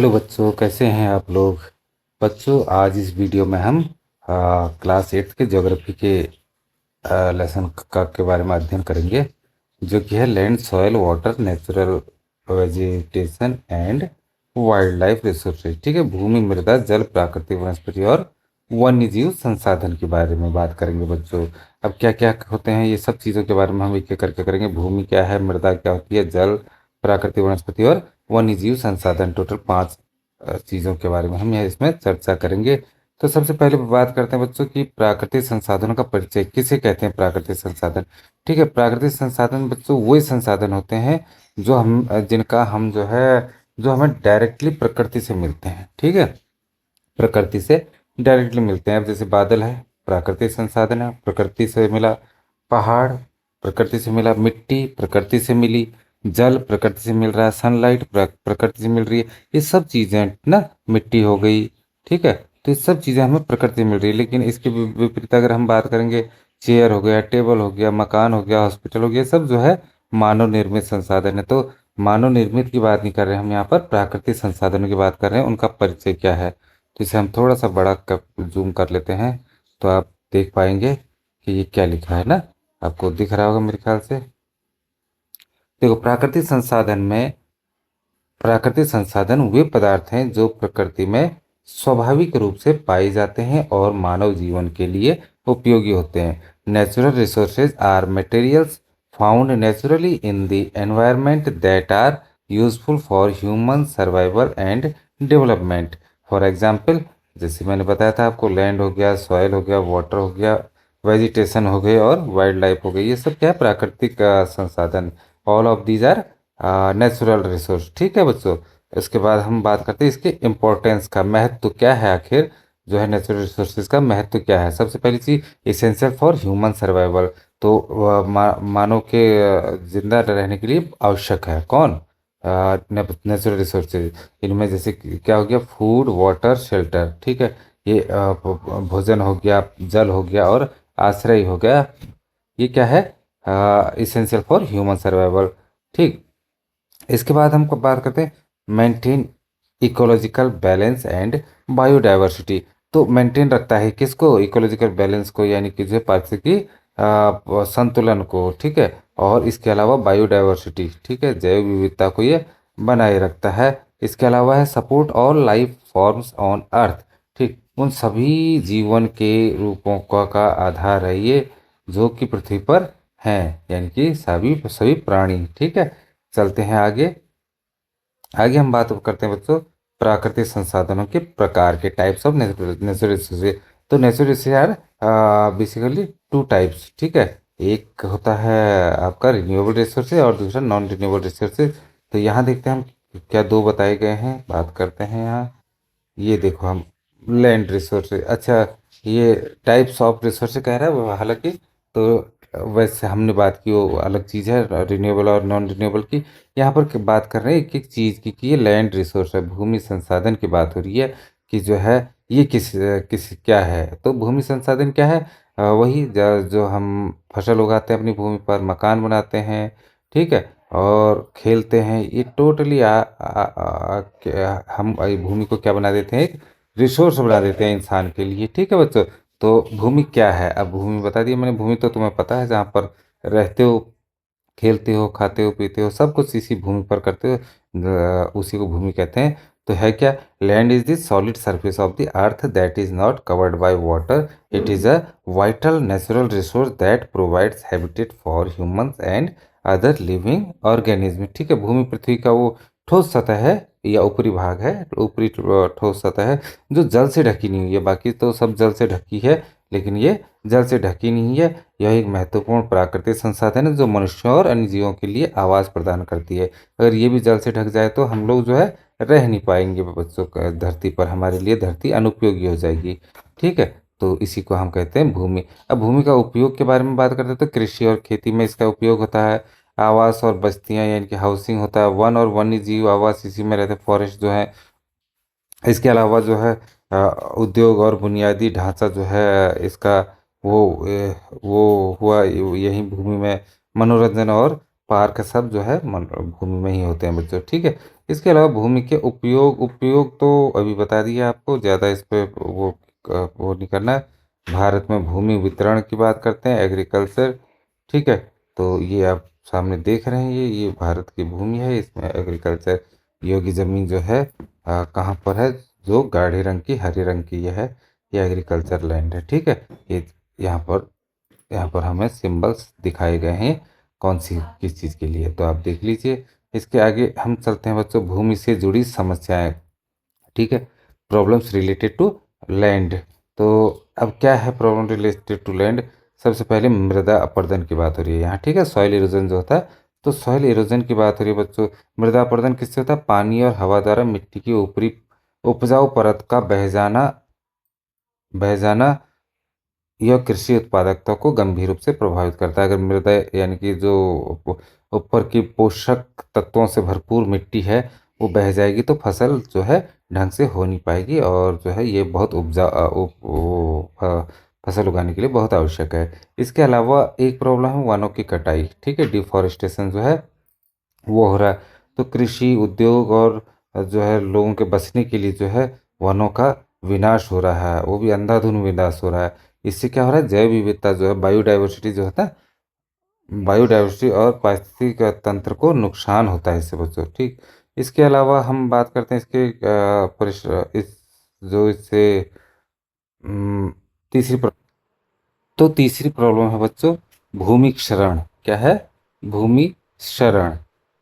Hello बच्चों, कैसे हैं आप लोग। बच्चों, आज इस वीडियो में हम क्लास 8 के ज्योग्राफी के लेसन का के बारे में अध्ययन करेंगे, जो कि है land, soil, water, natural vegetation and wild life resources. ठीक है, भूमि, मृदा, जल, प्राकृतिक वनस्पति और वन्य जीव संसाधन के बारे में बात करेंगे बच्चों। अब क्या क्या होते हैं ये सब चीज़ों के बारे में हम एक एक करके करेंगे। भूमि क्या है, मृदा क्या होती है, जल, प्राकृतिक वनस्पति और वन्य जीव संसाधन, टोटल 5 चीज़ों के बारे में हम यह इसमें चर्चा करेंगे। तो सबसे पहले बात करते हैं बच्चों की प्राकृतिक संसाधनों का परिचय। किसे कहते हैं प्राकृतिक संसाधन। ठीक है, प्राकृतिक संसाधन बच्चों वही संसाधन होते हैं जो हम जिनका हम जो है जो हमें डायरेक्टली प्रकृति से मिलते हैं। ठीक है, प्रकृति से डायरेक्टली मिलते हैं। अब जैसे बादल है, प्राकृतिक संसाधन है, प्रकृति से मिला। पहाड़ प्रकृति से मिला। मिट्टी प्रकृति से मिली। जल प्रकृति से मिल रहा है। सनलाइट प्रकृति से मिल रही है। ये सब चीज़ें ना, मिट्टी हो गई। ठीक है, तो ये सब चीज़ें हमें प्रकृति से मिल रही है। लेकिन इसके विपरीत अगर हम बात करेंगे, चेयर हो गया, टेबल हो गया, मकान हो गया, हॉस्पिटल हो गया, ये सब जो है मानव निर्मित संसाधन है। तो मानव निर्मित की बात नहीं कर रहे हैं हम, यहाँ पर प्राकृतिक संसाधनों की बात कर रहे हैं। उनका परिचय क्या है, तो इसे हम थोड़ा सा बड़ा जूम कर लेते हैं, तो आप देख पाएंगे कि ये क्या लिखा है ना। आपको दिख रहा होगा मेरे ख्याल से। देखो, प्राकृतिक संसाधन वे पदार्थ हैं जो प्रकृति में स्वाभाविक रूप से पाए जाते हैं और मानव जीवन के लिए उपयोगी होते हैं। Natural resources are materials found naturally in the environment that are useful for human survival and development. For example, जैसे मैंने बताया था आपको, लैंड हो गया, सॉयल हो गया, वाटर हो गया, वेजिटेशन हो गए और वाइल्ड लाइफ हो गई। ये सब क्या है, प्राकृतिक संसाधन। All of these are natural resource. ठीक है बच्चों, इसके बाद हम बात करते हैं इसके इम्पोर्टेंस का, महत्व क्या है आखिर, जो है नेचुरल रिसोर्सेज का महत्व क्या है। सबसे पहली चीज, इसेंशियल फॉर ह्यूमन सर्वाइवल। तो मानव के जिंदा रहने के लिए आवश्यक है कौन, नेचुरल रिसोर्सेज। इनमें जैसे क्या हो गया, फूड, वाटर, शेल्टर। ठीक है, ये भोजन हो गया, जल हो गया और आश्रय हो गया। ये क्या है, इसेंशियल फॉर ह्यूमन सर्वाइवल। ठीक, इसके बाद हम बात करते हैं maintain ecological balance and biodiversity. तो मेंटेन रखता है किसको, इकोलॉजिकल बैलेंस को, यानी कि जो है पारिस्थितिकी संतुलन को। ठीक है, और इसके अलावा बायोडाइवर्सिटी, ठीक है, जैव विविधता को ये बनाए रखता है। इसके अलावा है support all life forms on earth. ठीक, उन सभी जीवन के रूपों का आधार है ये, जो कि पृथ्वी पर हैं, यानी कि सभी सभी प्राणी। ठीक है, चलते हैं आगे। आगे हम बात करते हैं बच्चों प्राकृतिक संसाधनों के प्रकार के, टाइप्स ऑफ नेचुरल रिसोर्सेज। तो natural resources are basically 2 types. ठीक है, एक होता है आपका रिन्यूएबल रिसोर्सेज और दूसरा नॉन रिन्यूएबल रिसोर्सेज। तो यहाँ देखते हैं हम क्या 2 बताए गए हैं, बात करते हैं यहाँ। ये देखो, हम लैंड रिसोर्सेज, अच्छा, ये टाइप्स ऑफ रिसोर्सेज कह रहा है वो, हालांकि तो वैसे हमने बात की वो अलग चीज़ है, रिन्यूएबल और नॉन रिन्यूएबल की। यहाँ पर बात कर रहे हैं एक एक चीज़ की कि ये लैंड रिसोर्स है, भूमि संसाधन की बात हो रही है कि जो है ये किस किस क्या है। तो भूमि संसाधन क्या है, वही जो हम फसल उगाते हैं अपनी भूमि पर, मकान बनाते हैं, ठीक है, और खेलते हैं। ये टोटली हम भूमि को क्या बना देते हैं, एक रिसोर्स बना देते हैं इंसान के लिए। ठीक है बच्चों, तो भूमि क्या है, अब भूमि बता दिया मैंने। भूमि तो तुम्हें पता है, जहाँ पर रहते हो, खेलते हो, खाते हो, पीते हो, सब कुछ इसी भूमि पर करते हो, उसी को भूमि कहते हैं। तो है क्या, land is the solid surface of the earth that is not covered by water. It is a vital natural resource that provides habitat for humans and other living organism. ठीक है, भूमि पृथ्वी का वो ठोस सतह है या ऊपरी भाग है, ऊपरी ठोस सतह है जो जल से ढकी नहीं हुई है। बाकी तो सब जल से ढकी है, लेकिन ये जल से ढकी नहीं है। यह एक महत्वपूर्ण प्राकृतिक संसाधन है जो मनुष्यों और अन्य जीवों के लिए आवास प्रदान करती है। अगर ये भी जल से ढक जाए तो हम लोग जो है रह नहीं पाएंगे बच्चों का धरती पर, हमारे लिए धरती अनुपयोगी हो जाएगी। ठीक है, तो इसी को हम कहते हैं भूमि। अब भूमि का उपयोग के बारे में बात करते हैं तो कृषि और खेती में इसका उपयोग होता है। आवास और बस्तियां, यानी कि हाउसिंग होता है। वन और वन्य जीव आवास इसी में रहते हैं, फॉरेस्ट जो है। इसके अलावा जो है उद्योग और बुनियादी ढांचा जो है इसका, वो हुआ यही भूमि में। मनोरंजन और पार्क सब जो है भूमि में ही होते हैं बच्चों। ठीक है, इसके अलावा भूमि के उपयोग उपयोग तो अभी बता दिया आपको, ज़्यादा इस पे वो नहीं करना है। भारत में भूमि वितरण की बात करते हैं, एग्रीकल्चर। ठीक है, तो ये आप सामने देख रहे हैं, ये भारत की भूमि है, इसमें एग्रीकल्चर योग्य ज़मीन जो है कहाँ पर है, जो गाढ़े रंग की हरे रंग की ये है, ये एग्रीकल्चर लैंड है। ठीक है, ये यहाँ पर यहाँ पर हमें सिंबल्स दिखाए गए हैं कौन सी किस चीज़ के लिए, तो आप देख लीजिए। इसके आगे हम चलते हैं बच्चों, भूमि से जुड़ी समस्याएं। ठीक है, प्रॉब्लम्स रिलेटेड टू लैंड। तो अब क्या है प्रॉब्लम रिलेटेड टू लैंड? सबसे पहले मृदा अपरदन की बात हो रही है यहाँ। ठीक है, सॉइल इरोजन जो होता है, तो सॉइल इरोजन की बात हो रही है बच्चों। मृदा अपरदन किससे होता है? पानी और हवा द्वारा मिट्टी की ऊपरी उपजाऊ परत का बह जाना यह कृषि उत्पादकता को गंभीर रूप से प्रभावित करता है। अगर मृदा यानी कि जो ऊपर की पोषक तत्वों से भरपूर मिट्टी है वो बह जाएगी, तो फसल जो है ढंग से हो नहीं पाएगी, और जो है ये बहुत फसल उगाने के लिए बहुत आवश्यक है। इसके अलावा एक प्रॉब्लम है वनों की कटाई। ठीक है, डिफॉरेस्टेशन जो है वो हो रहा है। तो कृषि उद्योग और जो है लोगों के बसने के लिए जो है वनों का विनाश हो रहा है, वो भी अंधाधुंध विनाश हो रहा है। इससे क्या हो रहा है? जैव विविधता जो है, बायोडाइवर्सिटी जो होता है, बायोडाइवर्सिटी और पारिस्थितिक तंत्र को नुकसान होता है इससे बच्चों। ठीक, इसके अलावा हम बात करते हैं इसके इस जो इससे अम, तीसरी तो तीसरी प्रॉब्लम है बच्चों भूमि क्षरण। क्या है? भूमि क्षरण।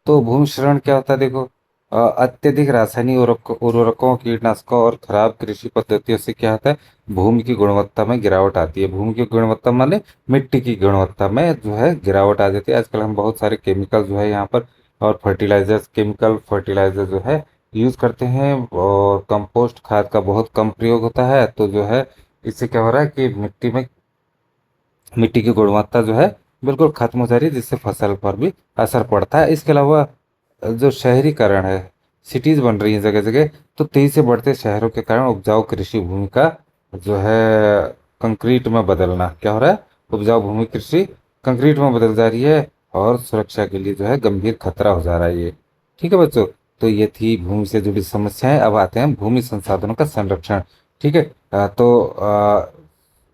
तो भूमि क्षरण क्या होता है? देखो, अत्यधिक रासायनिक उर्वरकों, कीटनाशकों और खराब कृषि पद्धतियों से क्या होता है? भूमि की गुणवत्ता में गिरावट आती है। भूमि की गुणवत्ता माने मिट्टी की गुणवत्ता में जो है गिरावट आ जाती है। आजकल हम बहुत सारे केमिकल जो है यहाँ पर और फर्टिलाइजर्स, केमिकल फर्टिलाइजर जो है यूज करते हैं, और कंपोस्ट खाद का बहुत कम प्रयोग होता है। तो जो है इससे क्या हो रहा है कि मिट्टी की गुणवत्ता जो है बिल्कुल खत्म हो जा रही है, जिससे फसल पर भी असर पड़ता है। इसके अलावा जो शहरीकरण है, सिटीज बन रही है जगह जगह, तो तेजी से बढ़ते शहरों के कारण उपजाऊ कृषि भूमि का जो है कंक्रीट में बदलना, क्या हो रहा है? उपजाऊ भूमि कृषि कंक्रीट में बदल जा रही है, और सुरक्षा के लिए जो है गंभीर खतरा हो जा रहा है ये। ठीक है बच्चों, तो ये थी भूमि से जुड़ी समस्याएं। अब आते हैं भूमि संसाधनों का संरक्षण। ठीक है,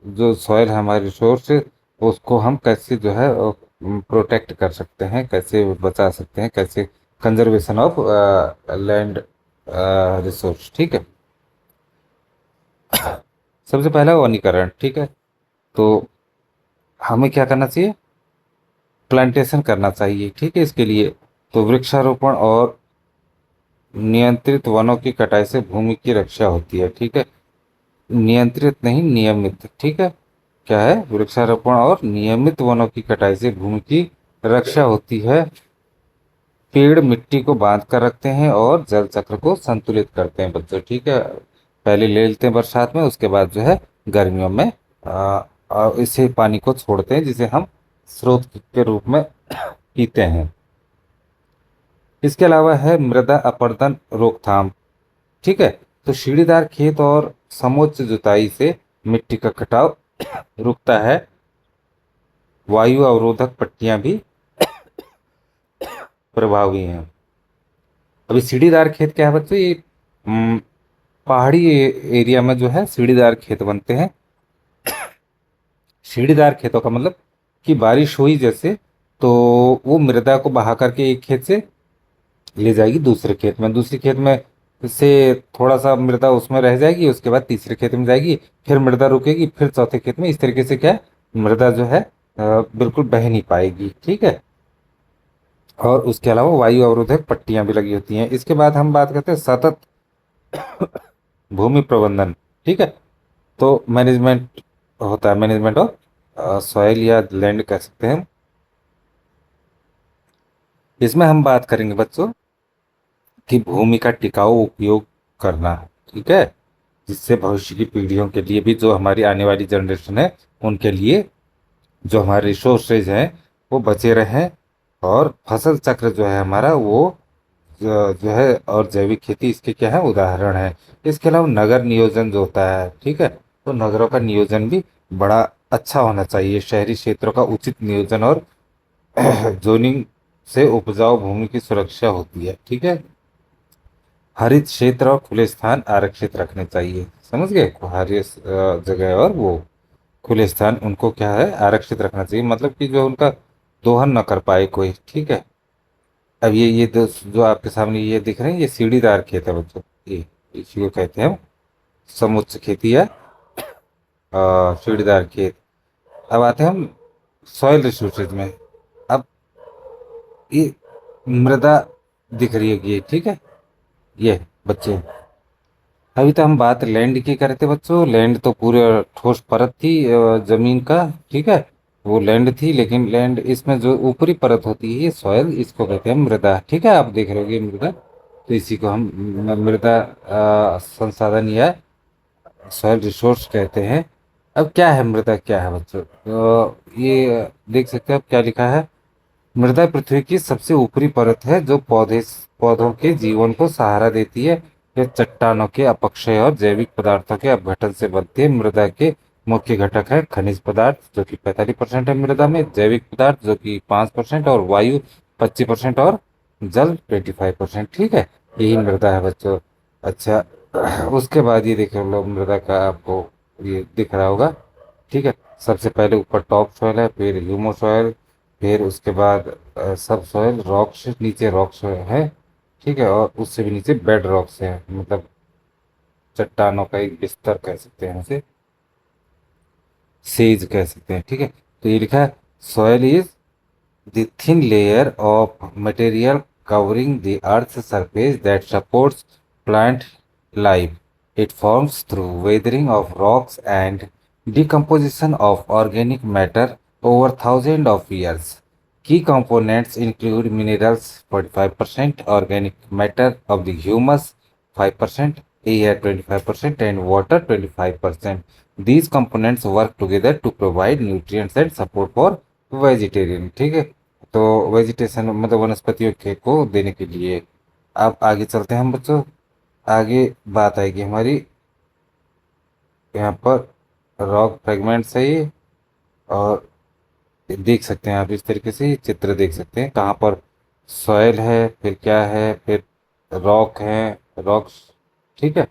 जो सॉइल है हमारी रिसोर्स, उसको हम कैसे जो है प्रोटेक्ट कर सकते हैं, कैसे बचा सकते हैं, कैसे कंजर्वेशन ऑफ लैंड रिसोर्स। ठीक है, सबसे पहला वनीकरण। ठीक है, तो हमें क्या करना चाहिए? प्लांटेशन करना चाहिए। ठीक है, इसके लिए तो वृक्षारोपण और नियंत्रित वनों की कटाई से भूमि की रक्षा होती है। ठीक है, नियंत्रित नहीं, नियमित। ठीक है, क्या है? वृक्षारोपण और नियमित वनों की कटाई से भूमि की रक्षा होती है। पेड़ मिट्टी को बांध कर रखते हैं और जल चक्र को संतुलित करते हैं बच्चों। ठीक है, पहले ले लेते हैं बरसात में, उसके बाद जो है गर्मियों में इसे पानी को छोड़ते हैं, जिसे हम स्रोत के रूप में पीते हैं। इसके अलावा है मृदा अपरदन रोकथाम। ठीक है, तो सीढ़ीदार खेत और समोच्च जुताई से मिट्टी का कटाव रुकता है। वायु अवरोधक पट्टियां भी प्रभावी हैं। अभी सीढ़ीदार खेत क्या है बच्चों? ये पहाड़ी एरिया में जो है सीढ़ीदार खेत बनते हैं। सीढ़ीदार खेतों का मतलब कि बारिश हुई जैसे, तो वो मृदा को बहा करके एक खेत से ले जाएगी दूसरे खेत में, दूसरे खेत में से थोड़ा सा मृदा उसमें रह जाएगी, उसके बाद तीसरे खेत में जाएगी, फिर मृदा रुकेगी, फिर चौथे खेत में। इस तरीके से क्या है, मृदा जो है बिल्कुल बह नहीं पाएगी। ठीक है, और उसके अलावा वायु अवरोधक पट्टियां भी लगी होती हैं। इसके बाद हम बात करते हैं सतत भूमि प्रबंधन। ठीक है, तो मैनेजमेंट होता है, मैनेजमेंट ऑफ सॉइल या लैंड कह सकते हैं। इसमें हम बात करेंगे बच्चों कि भूमि का टिकाऊ उपयोग करना। ठीक है, जिससे भविष्य की पीढ़ियों के लिए भी, जो हमारी आने वाली जनरेशन है उनके लिए जो हमारे रिसोर्सेज हैं वो बचे रहें, और फसल चक्र जो है हमारा वो जो है, और जैविक खेती इसके क्या है? उदाहरण है। इसके अलावा नगर नियोजन जो होता है, ठीक है, तो नगरों का नियोजन भी बड़ा अच्छा होना चाहिए। शहरी क्षेत्रों का उचित नियोजन और जोनिंग से उपजाऊ भूमि की सुरक्षा होती है। ठीक है, हरित क्षेत्र और खुले स्थान आरक्षित रखने चाहिए। समझ गए? हरित जगह और वो खुले स्थान उनको क्या है, आरक्षित रखना चाहिए, मतलब कि जो उनका दोहन न कर पाए कोई। ठीक है। अब ये जो आपके सामने ये दिख रहे हैं, ये सीढ़ीदार खेत है बच्चों। ये इसी को कहते हैं हम समुच्च खेती है, सीढ़ीदार खेत। अब आते हैं हम सॉइल रिसोर्सेज में। अब ये मृदा दिख रही होगी ये, ठीक है। ये बच्चे, अभी तो हम बात लैंड की करे थे बच्चों। लैंड तो पूरे ठोस परत थी जमीन का। ठीक है, वो लैंड थी, लेकिन लैंड इसमें जो ऊपरी परत होती है ये सॉयल, इसको कहते हैं मृदा। ठीक है, आप देख रहे होगे मृदा, तो इसी को हम मृदा संसाधन या सॉयल रिसोर्स कहते हैं। अब क्या है मृदा, क्या है बच्चों? ये देख सकते हैं आप क्या लिखा है। मृदा पृथ्वी की सबसे ऊपरी परत है जो पौधों के जीवन को सहारा देती है। यह चट्टानों के अपक्षय और जैविक पदार्थों के अपघटन से बनती है। मृदा के मुख्य घटक है खनिज पदार्थ जो कि 45% है मृदा में, जैविक पदार्थ जो कि 5%, और वायु 25% और जल 25%। ठीक है, यही मृदा है बच्चों। अच्छा, उसके बाद ये देख लो मृदा का आपको ये दिख रहा होगा। ठीक है, सबसे पहले ऊपर टॉप सॉइल है, फिर ह्यूमो सॉइल, फिर उसके बाद सब सॉइल, रॉक्स, नीचे रॉक्स है। ठीक है, और उससे भी नीचे बेड रॉक्स है, मतलब चट्टानों का एक बिस्तर कह सकते हैं उसे, सेज कह सकते हैं। ठीक है, तो ये लिखा है soil is the thin layer of material covering the Earth's surface that supports plant life. It forms through weathering of rocks and decomposition of organic matter over thousands of years. Key components include minerals 45%, organic matter of the humus 5%, air 25%, and water 25%. These components work together to provide nutrients and support for vegetarian. ठीक है, तो vegetation मतलब वनस्पतियों के को देने के लिए। अब आगे चलते हैं हम बच्चों। आगे बात आएगी हमारी यहाँ पर रॉक फ्रेगमेंट्स है ये, और देख सकते हैं आप इस तरीके से ये चित्र देख सकते हैं कहाँ पर सॉयल है, फिर क्या है, फिर रॉक है, रॉक्स। ठीक है,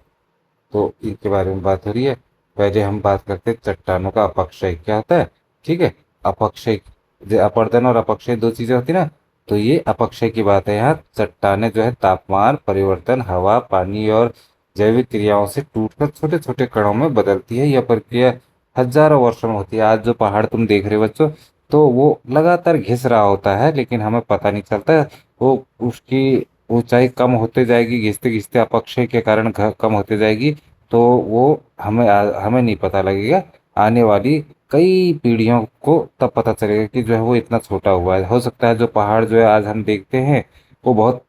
तो इनके बारे में बात हो रही है। पहले हम बात करते हैं चट्टानों का अपक्षय क्या होता है। ठीक है, अपक्षय, जो अपर्दन और अपक्षय दो चीजें होती है ना, तो ये अपक्षय की बात है। यहाँ चट्टाने जो है तापमान परिवर्तन, हवा, पानी और जैविक क्रियाओं से टूटकर छोटे छोटे कणों में बदलती है। यह प्रक्रिया हजारों वर्षों में होती है। आज जो पहाड़ तुम देख रहे हो बच्चों, तो वो लगातार घिस रहा होता है, लेकिन हमें पता नहीं चलता। वो उसकी ऊंचाई कम होते जाएगी, घिसते घिसते अपक्षय के कारण कम होते जाएगी, तो वो हमें नहीं पता लगेगा। आने वाली कई पीढ़ियों को तब पता चलेगा कि जो है वो इतना छोटा हुआ है। हो सकता है जो पहाड़ जो है आज हम देखते हैं वो बहुत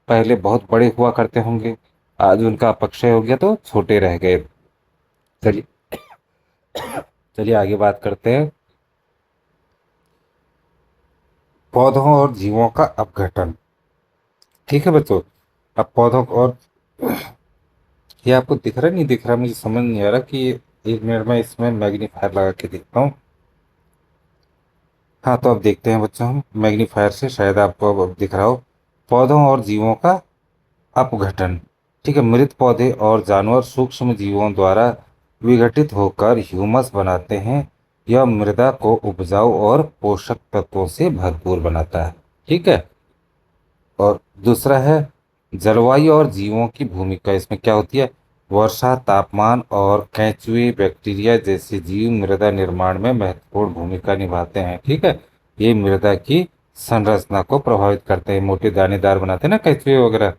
पहले बहुत बड़े हुआ करते होंगे, आज उनका अपक्षय हो गया तो छोटे रह गए। चलिए, चलिए आगे बात करते हैं पौधों और जीवों का अपघटन। ठीक है बच्चों, अब पौधों और ये आपको दिख रहा है नहीं दिख रहा, मुझे समझ नहीं आ रहा कि 1 मिनट में इसमें मैग्नीफायर लगा के देखता हूँ। हाँ, तो अब देखते हैं बच्चों हम मैग्नीफायर से, शायद आपको अब दिख रहा हो। पौधों और जीवों का अपघटन। ठीक है, मृत पौधे और जानवर सूक्ष्म जीवों द्वारा विघटित होकर ह्यूमस बनाते हैं। यह मृदा को उपजाऊ और पोषक तत्वों से भरपूर बनाता है। ठीक है, और दूसरा है जलवायु और जीवों की भूमिका। इसमें क्या होती है, वर्षा, तापमान और केंचुए बैक्टीरिया जैसे जीव मृदा निर्माण में महत्वपूर्ण भूमिका निभाते हैं। ठीक है, ये मृदा की संरचना को प्रभावित करते हैं, मोटे दानेदार बनाते हैं ना केंचुए वगैरह।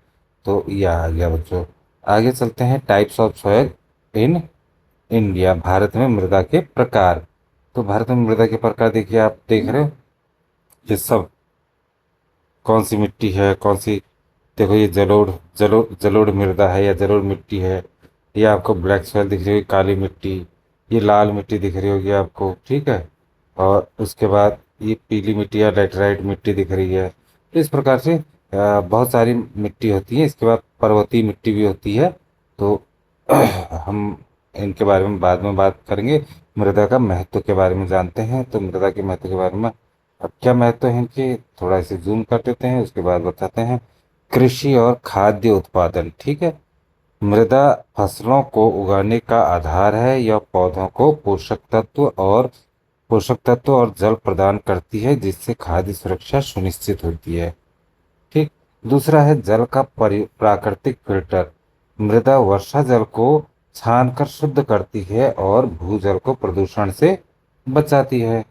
तो ये आ गया बच्चों। आगे चलते हैं types of soil in India. Bharat में मृदा के प्रकार। तो भारत में मृदा के प्रकार देखिए, आप देख रहे हो ये सब कौन सी मिट्टी है, कौन सी। देखो ये जलोढ़ मृदा है या जलोढ़ मिट्टी है। ये आपको ब्लैक सॉइल दिख रही होगी, काली मिट्टी। ये लाल मिट्टी दिख रही होगी आपको। ठीक है, और उसके बाद ये पीली मिट्टी या लेटराइट मिट्टी दिख रही है। तो इस प्रकार से बहुत सारी मिट्टी होती है। इसके बाद पर्वतीय मिट्टी भी होती है। तो हम इनके बारे में बाद में बात करेंगे। मृदा का महत्व के बारे में जानते हैं, तो मृदा के महत्व के बारे में अब क्या महत्व है इनके, थोड़ा इसे जूम कर देते हैं, उसके बाद बताते हैं। कृषि और खाद्य उत्पादन, ठीक है। मृदा फसलों को उगाने का आधार है। यह पौधों को पोषक तत्व और जल प्रदान करती है, जिससे खाद्य सुरक्षा सुनिश्चित होती है। ठीक। दूसरा है जल का प्राकृतिक फिल्टर। मृदा वर्षा जल को छानकर शुद्ध करती है और भूजल को प्रदूषण से बचाती है।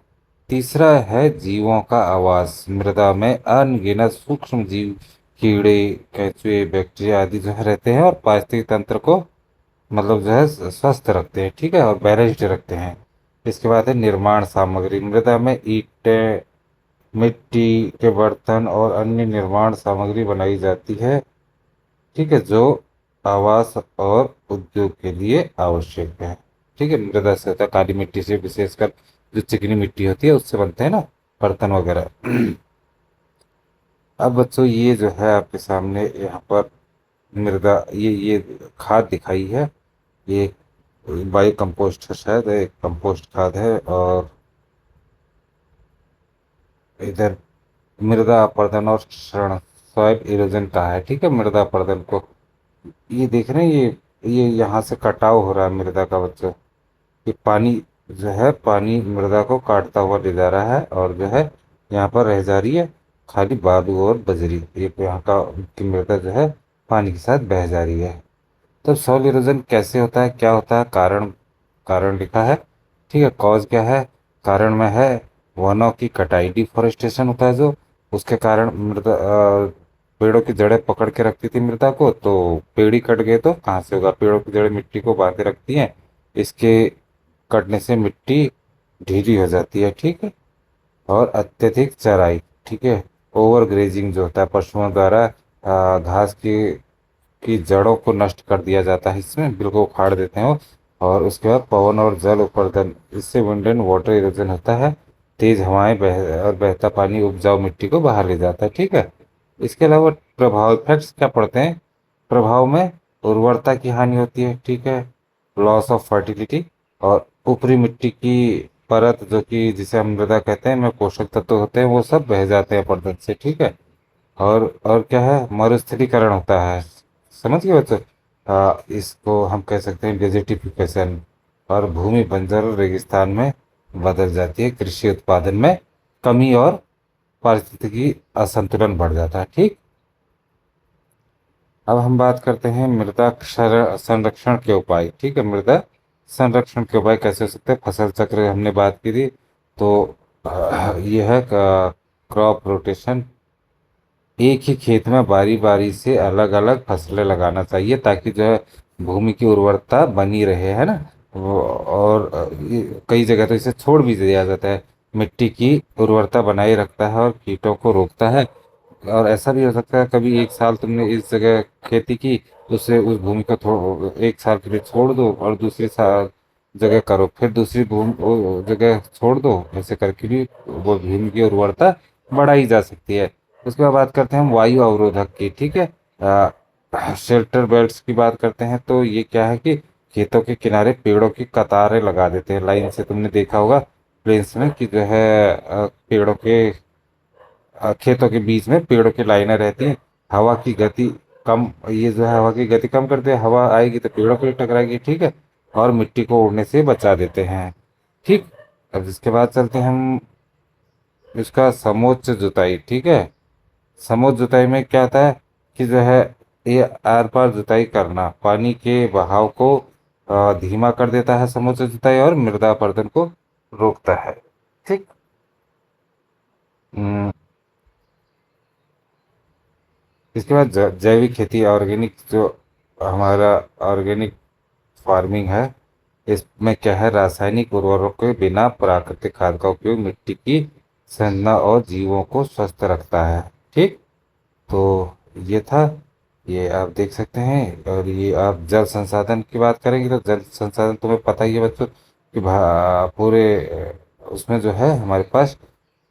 तीसरा है जीवों का आवास। मृदा में अनगिनत सूक्ष्म जीव, कीड़े, केंचुए, बैक्टीरिया आदि जो है रहते हैं और पारिस्थितिक तंत्र को मतलब जो है स्वस्थ रखते हैं, ठीक है, और बैलेंस्ड रखते हैं। इसके बाद है निर्माण सामग्री। मृदा में ईंटें, मिट्टी के बर्तन और अन्य निर्माण सामग्री बनाई जाती है, ठीक है, जो आवास और उद्योग के लिए आवश्यक है। ठीक है, मृदा से होता है काली मिट्टी से, विशेषकर जो चिकनी मिट्टी होती है उससे बनते हैं ना बर्तन वगैरह। अब बच्चों ये जो है आपके सामने यहाँ पर मृदा ये खाद दिखाई है। ये बायो कंपोस्ट है, शायद एक कंपोस्ट खाद है। और इधर मृदा अपरदन और क्षरण, सॉइल इरोजन कहा है, ठीक है। मृदा अपरदन को ये देख रहे हैं, ये यहाँ से कटाव हो रहा है मृदा का बच्चों। ये पानी जो है, पानी मृदा को काटता हुआ ले जा रहा है और जो है यहाँ पर रह जा रही है खाली बालू और बजरी। ये यहाँ का की मृदा जो है पानी के साथ बह जा रही है। तो सॉइल इरोजन कैसे होता है, क्या होता है, कारण कारण लिखा है, ठीक है। कॉज क्या है, कारण में है वनों की कटाई, डिफोरेस्टेशन होता है जो, उसके कारण मृदा पेड़ों की जड़ें पकड़ के रखती थी मृदा को, तो पेड़ ही कट गए तो कहाँ से होगा। पेड़ों की जड़ें मिट्टी को बांधे रखती हैं, इसके कटने से मिट्टी ढीली हो जाती है, ठीक है। और अत्यधिक चराई, ठीक है, ओवर ग्रेजिंग जो होता है, पशुओं द्वारा घास की जड़ों को नष्ट कर दिया जाता है, इसमें बिल्कुल उखाड़ देते हैं वो। और उसके बाद पवन और जल अपर्दन, इससे विंड एंड वाटर इरोजन होता है। तेज हवाएं और बहता पानी उपजाऊ मिट्टी को बाहर ले जाता है, ठीक है। इसके अलावा प्रभाव इफेक्ट्स क्या पड़ते हैं, प्रभाव में उर्वरता की हानि होती है, ठीक है, लॉस ऑफ फर्टिलिटी, और ऊपरी मिट्टी की परत जो कि जिसे हम मृदा कहते हैं में पोषक तत्व होते हैं वो सब बह जाते हैं अपरदन से, ठीक है। और क्या है, मरुस्थलीकरण होता है, समझ गए बच्चों। इसको हम कह सकते हैं डेजर्टिफिकेशन, और भूमि बंजर और रेगिस्तान में बदल जाती है। कृषि उत्पादन में कमी और पारिस्थितिकी असंतुलन बढ़ जाता है, ठीक। अब हम बात करते हैं मृदा संरक्षण के उपाय, ठीक है। मृदा संरक्षण के उपाय कैसे हो सकते हैं, फसल चक्र हमने बात की थी, तो ये है क्रॉप रोटेशन। एक ही खेत में बारी बारी से अलग अलग फसलें लगाना चाहिए ताकि जो है भूमि की उर्वरता बनी रहे, है ना। और कई जगह तो इसे छोड़ भी दिया जाता है। मिट्टी की उर्वरता बनाए रखता है और कीटों को रोकता है। और ऐसा भी हो सकता है कभी एक साल तुमने इस जगह खेती की, उससे उस भूमि को एक साल के लिए छोड़ दो और दूसरे साल जगह करो, फिर दूसरी भूमि वो जगह छोड़ दो। ऐसे करके भी वो भूमि की उर्वरता बढ़ाई जा सकती है। उसके बाद बात करते हैं हम वायु अवरोधक की, ठीक है। शेल्टर बेल्ट्स की बात करते हैं, तो ये क्या है कि खेतों के किनारे पेड़ों की कतारें लगा देते हैं लाइन से। तुमने देखा होगा प्लेन्स में कि जो है पेड़ों के खेतों के बीच में पेड़ों की लाइनें रहती हैं। हवा की गति कम, ये जो है हवा की गति कम करते हैं, हवा आएगी तो पेड़ों को ही टकराएगी, ठीक है, और मिट्टी को उड़ने से बचा देते हैं, ठीक। अब इसके बाद चलते हैं हम इसका समोच्च जुताई, ठीक है। समोच्च जुताई में क्या होता है कि जो है ये आर पार जुताई करना पानी के बहाव को धीमा कर देता है, समोच्च जुताई, और मृदा अपरदन को रोकता है, ठीक। हम्म, इसके बाद जैविक खेती, ऑर्गेनिक जो हमारा ऑर्गेनिक फार्मिंग है, इसमें क्या है, रासायनिक उर्वरकों के बिना प्राकृतिक खाद का उपयोग मिट्टी की संरचना और जीवों को स्वस्थ रखता है, ठीक। तो ये था, ये आप देख सकते हैं। और ये आप जल संसाधन की बात करेंगे तो जल संसाधन तुम्हें पता ही है बच्चों कि पूरे उसमें जो है हमारे पास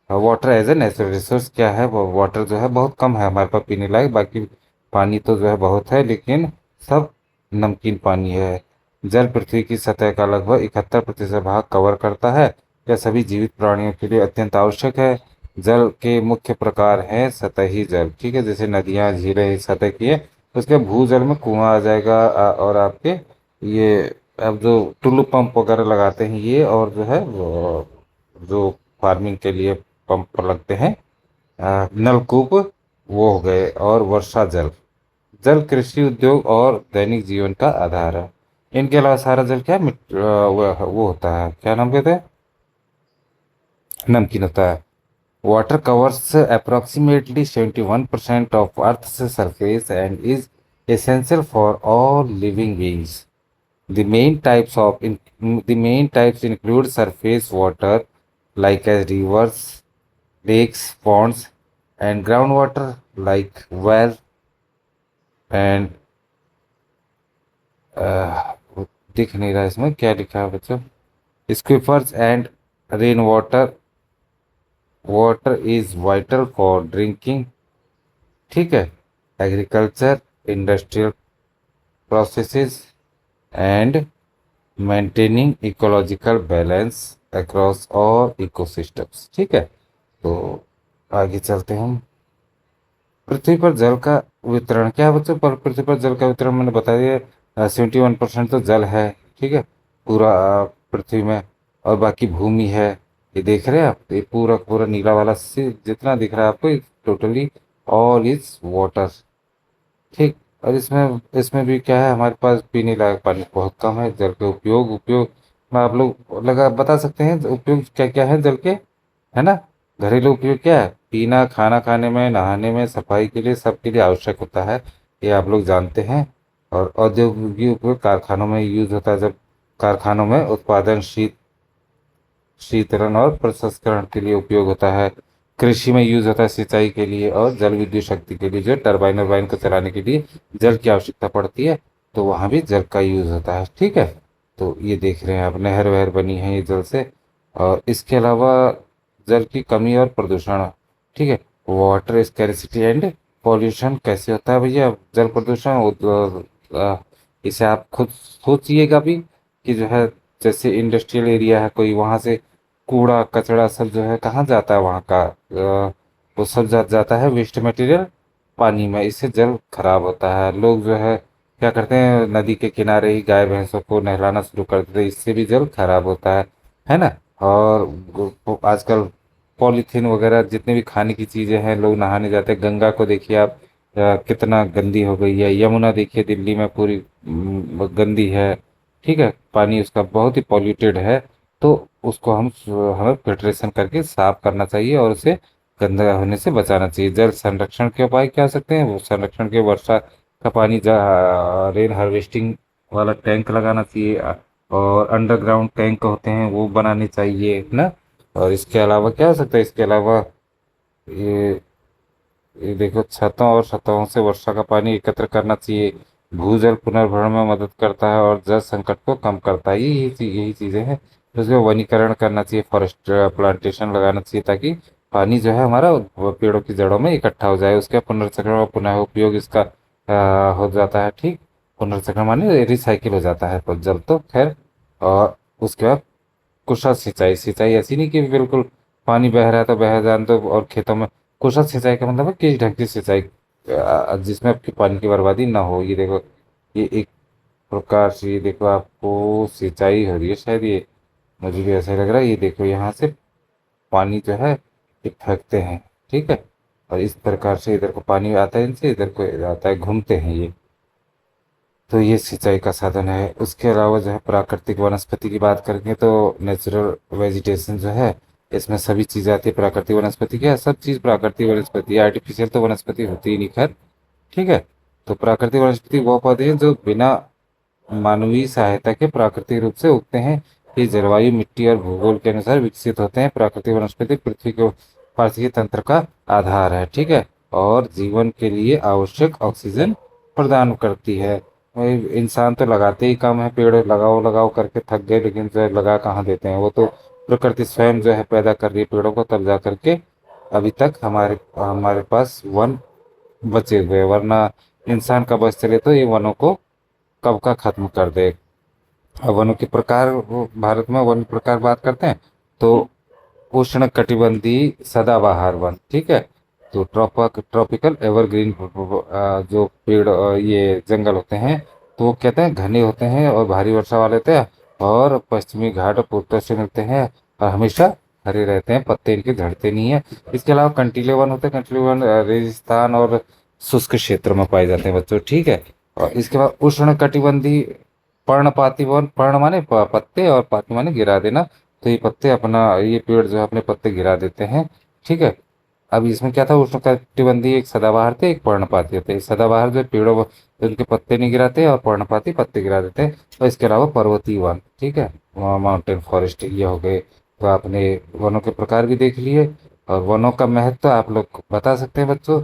water as a natural resource क्या है, वो वाटर जो है बहुत कम है हमारे पास पीने लायक। बाकी पानी तो जो है बहुत है, लेकिन सब नमकीन पानी है। जल पृथ्वी की सतह का लगभग 71% भाग कवर करता है। यह सभी जीवित प्राणियों के लिए अत्यंत आवश्यक है। जल के मुख्य प्रकार हैं सतही जल, ठीक है, जैसे नदियाँ झीलें सतह की है। उसके भूजल में कुआं आ जाएगा, और आपके ये अब जो टुल्लू पंप वगैरह लगाते हैं ये, और जो है वो जो फार्मिंग के लिए पंप लगते हैं, नलकूप, वो हो गए। और वर्षा जल, जल कृषि उद्योग और दैनिक जीवन का आधार है। इनके अलावा सारा जल क्या है, वो होता है, क्या नाम कहते हैं, नमकीन होता है। Water covers approximately 71% of earth surface and is essential for all living beings. The main types include surface water like as rivers, lakes, ponds, and groundwater like well and दिख नहीं रहा इसमें क्या लिखा है बच्चों, aquifers and rain water. Water is vital for drinking, ठीक है, agriculture, industrial processes and maintaining ecological balance across all ecosystems, ठीक है। तो आगे चलते हैं हम। पृथ्वी पर जल का वितरण क्या है बच्चों, पर पृथ्वी पर जल का वितरण मैंने बता दिया, 71% तो जल है, ठीक है, पूरा पृथ्वी में। और बाकी भूमि है, ये देख रहे हैं आप, ये पूरा पूरा नीला वाला से जितना दिख रहा है आपको, टोटली ऑल इज वाटर, ठीक। और इसमें इसमें भी क्या है, हमारे पास पीने लायक पानी बहुत कम है। जल के उपयोग उपयोग में आप लोग लगा बता सकते हैं उपयोग क्या क्या है जल के, है ना। घरेलू उपयोग क्या है, पीना, खाना खाने में, नहाने में, सफाई के लिए, सबके लिए आवश्यक होता है, ये आप लोग जानते हैं। और औद्योगिक उपयोग कारखानों में यूज होता है, जब कारखानों में उत्पादन, शीतलन और प्रसंस्करण के लिए उपयोग होता है। कृषि में यूज होता है सिंचाई के लिए, और जल विद्युत शक्ति के लिए, जो टरबाइन वरबाइन को चलाने के लिए जल की आवश्यकता पड़ती है, तो वहाँ भी जल का यूज होता है, ठीक है। तो ये देख रहे हैं आप, नहर वहर बनी है ये जल से। और इसके अलावा जल की कमी और प्रदूषण, ठीक है, वाटर स्कैरिसिटी एंड पॉल्यूशन कैसे होता है भैया जल प्रदूषण, इसे आप खुद सोचिएगा भी कि जो है, जैसे इंडस्ट्रियल एरिया है कोई, वहाँ से कूड़ा कचरा सब जो है कहाँ जाता है, वहाँ का वो सब जाता है वेस्ट मटेरियल पानी में, इससे जल खराब होता है। लोग जो है क्या करते हैं, नदी के किनारे ही गाय भैंसों को नहलाना शुरू कर देते हैं, इससे भी जल खराब होता है ना। और आजकल पॉलीथीन वगैरह जितने भी खाने की चीज़ें हैं, लोग नहाने जाते हैं, गंगा को देखिए आप, कितना गंदी हो गई है। यमुना देखिए दिल्ली में पूरी गंदी है, ठीक है, पानी उसका बहुत ही पॉल्यूटेड है। तो उसको हमें फिल्ट्रेशन करके साफ करना चाहिए, और उसे गंदा होने से बचाना चाहिए। जल संरक्षण के उपाय क्या हो सकते हैं, वो संरक्षण के वर्षा का पानी, रेन हार्वेस्टिंग वाला टैंक लगाना चाहिए, और अंडरग्राउंड टैंक होते हैं वो बनाने चाहिए ना। और इसके अलावा क्या हो सकता है, इसके अलावा ये ये देखो, छतों और सतहों से वर्षा का पानी एकत्र करना चाहिए। भूजल पुनर्भरण में मदद करता है और जल संकट को कम करता है, यही चीज़ें हैं। तो इसका वनीकरण करना चाहिए, फॉरेस्ट प्लांटेशन लगाना चाहिए, ताकि पानी जो है हमारा वो पेड़ों की जड़ों में इकट्ठा हो जाए। उसका पुनर्चक्रण और पुनः उपयोग इसका हो जाता है, ठीक। पुनर्चक्रण माने रिसाइकिल हो जाता है, तो जल तो खैर। और उसके बाद कुशल सिंचाई, सिंचाई ऐसी नहीं कि बिल्कुल पानी बह रहा है तो बह जान दो, और खेतों में कुशल सिंचाई का मतलब है किस ढंग की सिंचाई, जिसमें आपकी पानी की बर्बादी ना हो। ये देखो, ये एक प्रकार से, ये देखो आपको सिंचाई हो रही है शायद, ये मुझे भी ऐसा ही लग रहा है। ये देखो यहाँ से पानी जो है ये फेंकते हैं, ठीक है, और इस प्रकार से इधर को पानी आता है, इनसे इधर को आता है, घूमते हैं ये। तो ये सिंचाई का साधन है। उसके अलावा जो है प्राकृतिक वनस्पति की बात करेंगे तो नेचुरल वेजिटेशन जो है, इसमें सभी चीज़ें आती है। प्राकृतिक वनस्पति क्या है, सब चीज़ प्राकृतिक वनस्पति है, आर्टिफिशियल तो वनस्पति होती ही नहीं खैर, ठीक है। तो प्राकृतिक वनस्पति वो पौधे हैं जो बिना मानवीय सहायता के प्राकृतिक रूप से उगते हैं। ये जलवायु, मिट्टी और भूगोल के अनुसार विकसित होते हैं। प्राकृतिक वनस्पति पृथ्वी के पारिस्थितिक तंत्र का आधार है, ठीक है, और जीवन के लिए आवश्यक ऑक्सीजन प्रदान करती है। वही इंसान तो लगाते ही कम है, पेड़ लगाओ लगाओ करके थक गए, लेकिन जो है लगा कहाँ देते हैं, वो तो प्रकृति स्वयं जो है पैदा कर रही है पेड़ों को, तब जा करके अभी तक हमारे हमारे पास वन बचे हुए हैं। वरना इंसान का बस चले तो ये वनों को कब का खत्म कर दे। अब वनों के प्रकार, वो भारत में वन प्रकार बात करते हैं तो उष्ण कटिबंधीय सदाबहार वन, ठीक है। तो ट्रॉपिकल एवरग्रीन जो पेड़ ये जंगल होते हैं, तो वो कहते हैं घने होते हैं और भारी वर्षा वाले होते हैं, और पश्चिमी घाट और पूर्वोत्तर से मिलते हैं, और हमेशा हरे रहते हैं, पत्ते इनके झड़ते नहीं है। इसके अलावा कंटीले वन होते हैं, कंटीले वन रेगिस्तान और शुष्क क्षेत्र में पाए जाते हैं बच्चों, ठीक है। और इसके बाद उष्ण कटिबंधीय पर्णपाती वन, पर्ण माने पत्ते और पाती माने गिरा देना। तो ये पत्ते अपना, ये पेड़ जो है अपने पत्ते गिरा देते हैं, ठीक है। अब इसमें क्या था, उष्णकटिबंधीय एक सदाबहार थे, एक पर्णपाती होते हैं। सदाबहार जो पेड़ों उनके पत्ते नहीं गिराते, और पर्णपाती पत्ते गिरा देते हैं। और इसके अलावा पर्वतीय वन, ठीक है, माउंटेन फॉरेस्ट ये हो गए। तो आपने वनों के प्रकार भी देख लिए, और वनों का महत्व आप लोग बता सकते हैं बच्चों,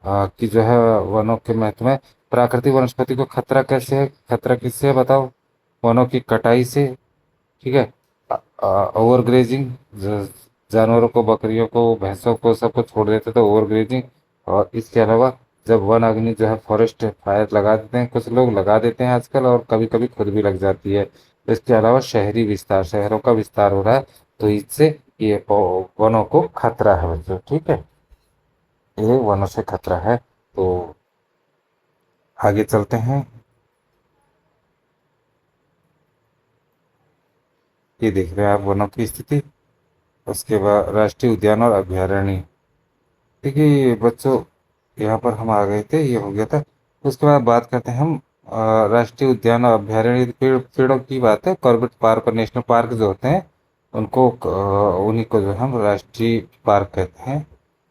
कि जो है वनों के महत्व में प्राकृतिक वनस्पति को खतरा कैसे है, खतरा किससे है बताओ? वनों की कटाई से, ठीक है। ओवर ग्रेजिंग, जानवरों को, बकरियों को, भैंसों को, सबको छोड़ देते थे, ओवर ग्रेजिंग। और इसके अलावा जब वन अग्नि जो है फॉरेस्ट फायर लगा देते हैं, कुछ लोग लगा देते हैं आजकल, और कभी कभी खुद भी लग जाती है। इसके अलावा शहरी विस्तार, शहरों का विस्तार हो रहा है, तो इससे ये वनों को खतरा है बच्चों, ठीक है। ये वनों से खतरा है। तो आगे चलते हैं। ये देख रहे हैं आप वनों की स्थिति। उसके बाद राष्ट्रीय उद्यान और अभयारण्य। देखिए बच्चों, यहाँ पर हम आ गए थे, ये हो गया था। उसके बाद बात करते हैं हम राष्ट्रीय उद्यान और अभयारण्य। पेड़ों की बात है, कॉर्बेट पार्क और नेशनल पार्क जो होते हैं, उनको उन्हीं को जो हम राष्ट्रीय पार्क कहते हैं,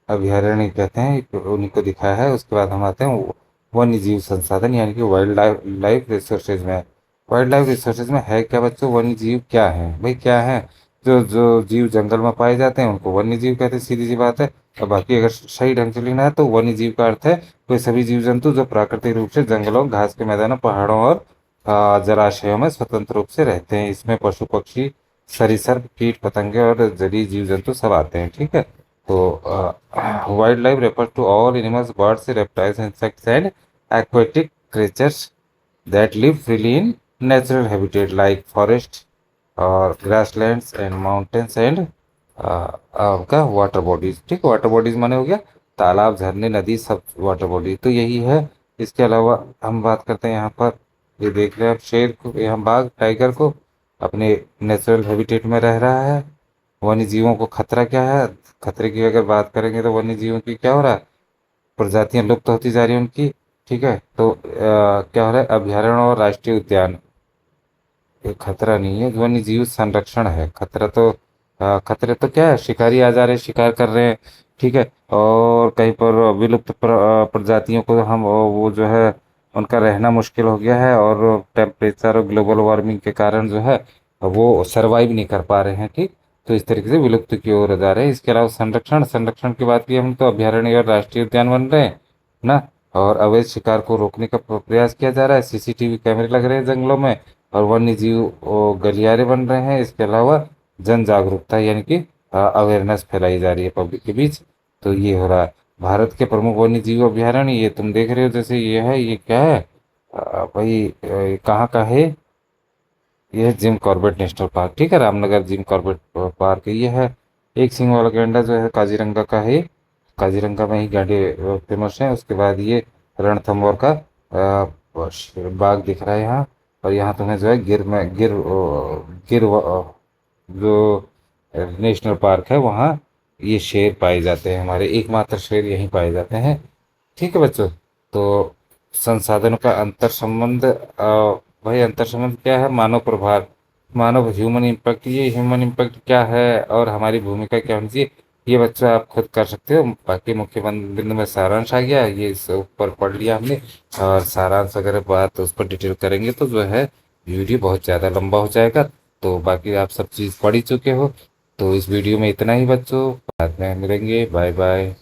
अभयारण्य कहते हैं, उन्हीं को दिखाया है। उसके बाद हम आते हैं वन्य जीव संसाधन, यानी कि वाइल्ड लाइफ लाइफ रिसोर्सेज में। वाइल्ड लाइफ रिसोर्सेज में है क्या बच्चों? वन्य जीव क्या है भाई, क्या है? जो जो जीव जंगल में पाए जाते हैं उनको वन्य जीव कहते हैं, सीधी सी बात है। और बाकी अगर सही ढंग से लिखना है तो वन्य जीव का अर्थ है वे सभी जीव जंतु जो प्राकृतिक रूप से जंगलों, घास के मैदानों, पहाड़ों और जलाशयों में स्वतंत्र रूप से रहते हैं। इसमें पशु पक्षी, सरीसृप, कीट पतंगे और जलीय जीव जंतु सब आते हैं, ठीक है। तो wild life refer to all animals, birds, reptiles, insects and aquatic creatures that live freely in natural habitat like forest और grasslands and mountains and का वाटर बॉडीज, ठीक है। वाटर बॉडीज माने हो गया तालाब, झरने, नदी, सब वाटर बॉडी, तो यही है। इसके अलावा हम बात करते हैं यहाँ पर, ये देख रहे हैं आप शेर को, यहाँ बाघ, टाइगर को अपने नेचुरल हैबिटेट में रह रहा है। वन्य जीवों को खतरा क्या है? खतरे की अगर बात करेंगे तो वन्य जीवों की क्या हो रहा है, प्रजातियां लुप्त होती जा रही हैं उनकी, ठीक है। तो क्या हो रहा है, अभ्यारण्य और राष्ट्रीय उद्यान, ये खतरा नहीं है, वन्य जीव संरक्षण है। खतरा तो खतरे तो क्या है, शिकारी आ जा रहे हैं, शिकार कर रहे हैं, ठीक है। और कहीं पर विलुप्त प्रजातियों को हम वो जो है उनका रहना मुश्किल हो गया है, और टेम्परेचर और ग्लोबल वार्मिंग के कारण जो है वो सरवाइव नहीं कर पा रहे हैं, ठीक। तो इस तरीके से विलुप्त की ओर जा रहे हैं। इसके अलावा संरक्षण, संरक्षण की बात की हम तो अभ्यारण्य और राष्ट्रीय उद्यान बन रहे हैं ना। और अवैध शिकार को रोकने का प्रयास किया जा रहा है, सीसीटीवी कैमरे लग रहे हैं जंगलों में, और वन्य जीव गलियारे बन रहे हैं। इसके अलावा जन जागरूकता, यानी कि अवेयरनेस फैलाई जा रही है पब्लिक के बीच। तो ये हो रहा है। भारत के प्रमुख वन्य जीव अभ्यारण्य ये तुम देख रहे हो, जैसे ये है, ये क्या है भाई, कहाँ का है? ये है जिम कॉर्बेट नेशनल पार्क, ठीक है, रामनगर जिम कॉर्बेट पार्क ये है। एक सींग वाला गैंडा जो है काजीरंगा का है, काजीरंगा में ही गैंडे फेमस हैं। उसके बाद ये रणथंभौर का बाग दिख रहा है यहाँ। और यहाँ तुम्हें जो है जो नेशनल पार्क है वहाँ ये शेर पाए जाते हैं, हमारे एकमात्र शेर यहीं पाए जाते हैं, ठीक है बच्चों। तो संसाधनों का अंतर संबंध, भाई अंतर संबंध क्या है? मानव प्रभाव, मानव ह्यूमन इम्पैक्ट, ये ह्यूमन इम्पैक्ट क्या है और हमारी भूमिका क्या होनी चाहिए, ये बच्चों आप खुद कर सकते हो। बाकी मुख्य बिंदु में सारांश आ गया, ये इस ऊपर पढ़ लिया हमने। और सारांश अगर बात उस पर डिटेल करेंगे तो जो है वीडियो बहुत ज़्यादा लंबा हो जाएगा। तो बाकी आप सब चीज़ पढ़ ही चुके हो। तो इस वीडियो में इतना ही बच्चों, बाद में मिलेंगे, बाय बाय।